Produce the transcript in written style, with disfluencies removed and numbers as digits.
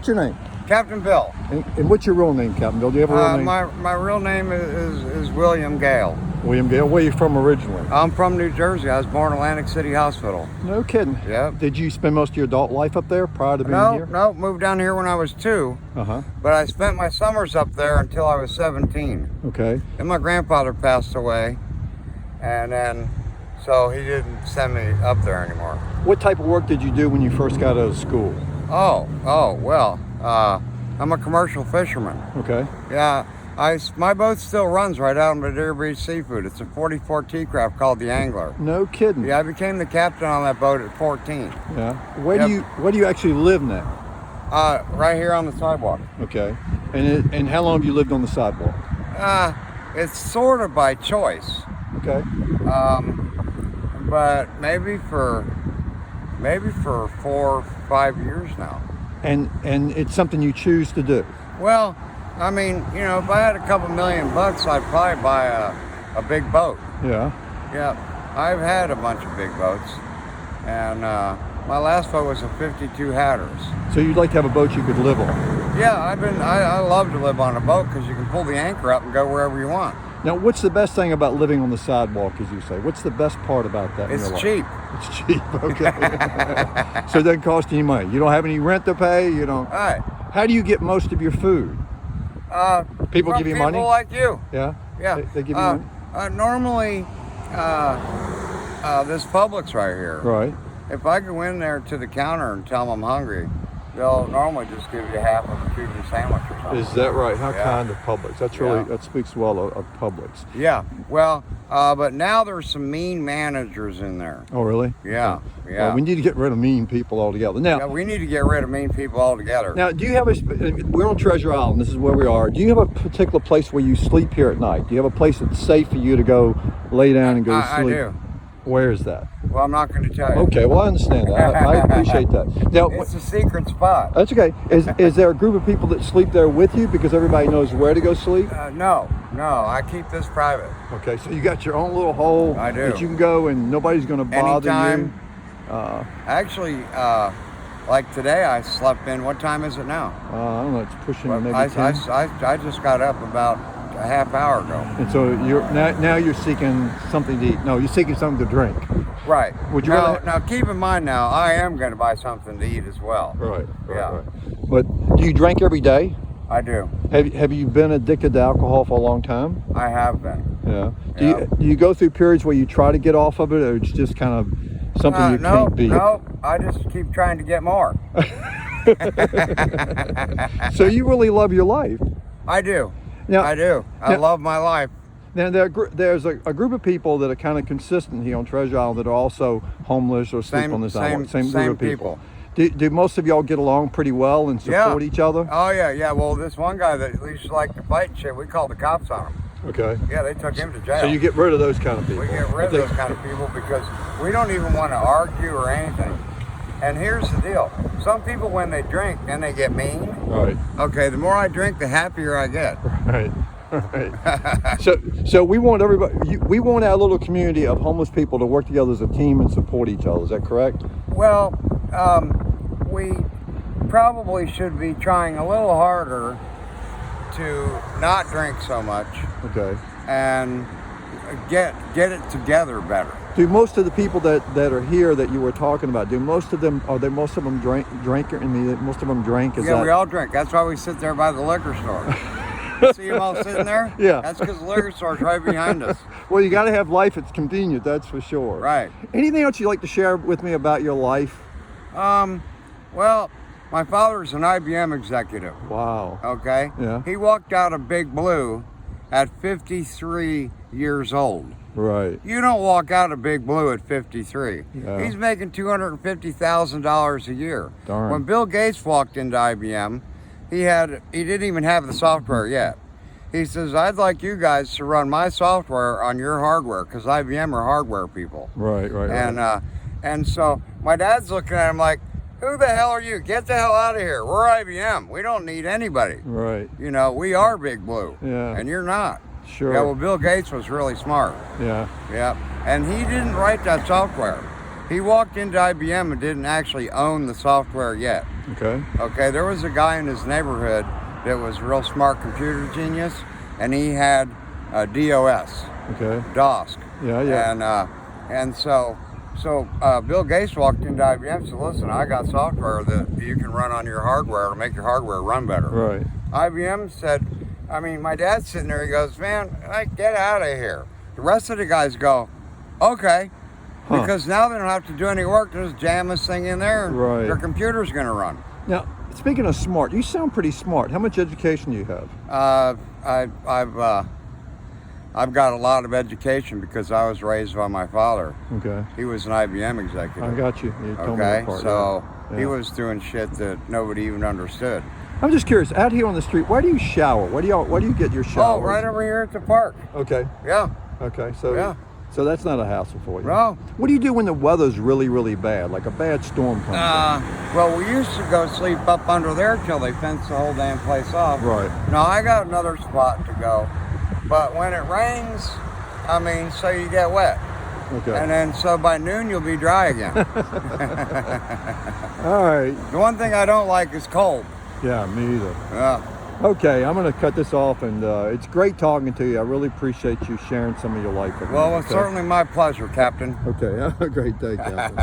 What's your name? Captain Bill. And what's your real name, Captain Bill? Do you have a real name? My real name is William Gale. William Gale. Where are you from originally? I'm from New Jersey. I was born in Atlantic City Hospital. No kidding. Yeah. Did you spend most of your adult life up there prior to being here? No, moved down here when I was 2. But I spent my summers up there until I was 17. Okay. Then my grandfather passed away, and then so he didn't send me up there anymore. What type of work did you do when you first got out of school? Well, I'm a commercial fisherman. Okay. Yeah, my boat still runs right out in Madeira Beach Seafood. It's a 44 T-craft called the Angler. No kidding. Yeah, I became the captain on that boat at 14. Yeah. Where do you actually live now? Right here on the sidewalk. Okay. And how long have you lived on the sidewalk? It's sort of by choice. Okay. But maybe for 4 or 5 years now. And it's something you choose to do? Well, I mean, you know, if I had a couple $1 million, I'd probably buy a big boat. Yeah. Yeah, I've had a bunch of big boats, and my last boat was a 52 Hatters. So you'd like to have a boat you could live on? Yeah, I love to live on a boat because you can pull the anchor up and go wherever you want. Now, what's the best thing about living on the sidewalk, as you say? What's the best part about that? It's cheap. It's cheap, okay. So it doesn't cost any money. You don't have any rent to pay. You don't. All right. How do you get most of your food? People give you money? People like you. Yeah. Yeah. They give you money. Normally, this Publix right here. Right. If I go in there to the counter and tell them I'm hungry, they'll normally just give you half of a Cuban sandwich or something. Is that right? How kind of Publix. That's really, Yeah. that speaks well of Publix. Yeah. Well, but now there's some mean managers in there. Oh, really? Yeah. Okay. Yeah. Well, we need to get rid of mean people altogether. Now, Yeah, we need to get rid of mean people altogether. Now, do you have we're on Treasure Island, this is where we are. Do you have a particular place where you sleep here at night? Do you have a place that's safe for you to go lay down and go to sleep? I do. Where is that? Well, I'm not going to tell you. Okay, well, I understand that. I appreciate that. Now, It's a secret spot. that's okay. Is there a group of people that sleep there with you because everybody knows where to go sleep? No, I keep this private. Okay, so you got your own little hole I do. that you can go and nobody's going to bother Anytime. you? Actually, like today I slept in, what time is it now? I don't know, it's pushing Well, maybe I 10. I just got up about a half hour ago. And so now you're seeking something to eat. No, you're seeking something to drink. Right. Would you now keep in mind now, I am going to buy something to eat as well. Right. Yeah. But do you drink every day? I do. Have you been addicted to alcohol for a long time? I have been. Yeah. Yeah. Do you go through periods where you try to get off of it, or it's just kind of something you can't beat? No, I just keep trying to get more. So you really love your life. I do. Now, I do. I love my life. Now there's a group of people that are kind of consistent here on Treasure Island that are also homeless or sleep on this island. Same group of people. Do most of y'all get along pretty well and support each other? Oh yeah. Well, this one guy that used to like to fight and shit, we called the cops on him. Okay. Yeah, they took him to jail. So you get rid of those kind of people. We get rid of those kind of people because we don't even want to argue or anything. And here's the deal. Some people, when they drink, then they get mean. Right. Okay, the more I drink, the happier I get. Right. Right. So we want everybody. We want our little community of homeless people to work together as a team and support each other. Is that correct? Well, we probably should be trying a little harder to not drink so much. Okay. And get it together better. Do most of the people that are here that you were talking about, most of them drink? I mean, most of them drink? Yeah, we all drink. That's why we sit there by the liquor store. See them all sitting there? Yeah. That's because the liquor store's right behind us. Well, you got to have life. It's convenient, that's for sure. Right. Anything else you'd like to share with me about your life? Well, my father's an IBM executive. Wow. Okay? Yeah. He walked out of Big Blue at 53 years old. Right. You don't walk out of Big Blue at 53. Yeah. He's making $250,000 a year. Darn. When Bill Gates walked into IBM, he didn't even have the software yet. He says, I'd like you guys to run my software on your hardware because IBM are hardware people. Right. And so my dad's looking at him like, who the hell are you? Get the hell out of here. We're IBM. We don't need anybody. Right. You know, we are Big Blue. Yeah. And you're not. Sure. Yeah, well, Bill Gates was really smart. Yeah. Yeah. And he didn't write that software. He walked into IBM and didn't actually own the software yet. Okay. Okay, there was a guy in his neighborhood that was a real smart computer genius, and he had DOS. Okay. DOS. Yeah. And so Bill Gates walked into IBM and said, listen, I got software that you can run on your hardware to make your hardware run better. Right. IBM said, my dad's sitting there, he goes, man, get out of here. The rest of the guys go, okay. Huh. Because now they don't have to do any work, just jam this thing in there and Right. their computer's gonna run. Now, speaking of smart, you sound pretty smart. How much education do you have? I've got a lot of education because I was raised by my father. Okay. He was an IBM executive. I got you. You told me Okay, that part, so yeah. he was doing shit that nobody even understood. I'm just curious. Out here on the street, where do you shower? Where do you get your shower? Oh, right over here at the park. Okay. Yeah. Okay. So Yeah. So that's not a hassle for you. No. What do you do when the weather's really, really bad, like a bad storm comes in? Well, we used to go sleep up under there till they fenced the whole damn place off. Right. No, I got another spot to go. But when it rains, so you get wet. Okay. And then, so by noon, you'll be dry again. All right. The one thing I don't like is cold. Yeah, me either. Yeah. Okay, I'm going to cut this off, and it's great talking to you. I really appreciate you sharing some of your life with me. Well, it's Okay? certainly my pleasure, Captain. Okay, have a great day, Captain.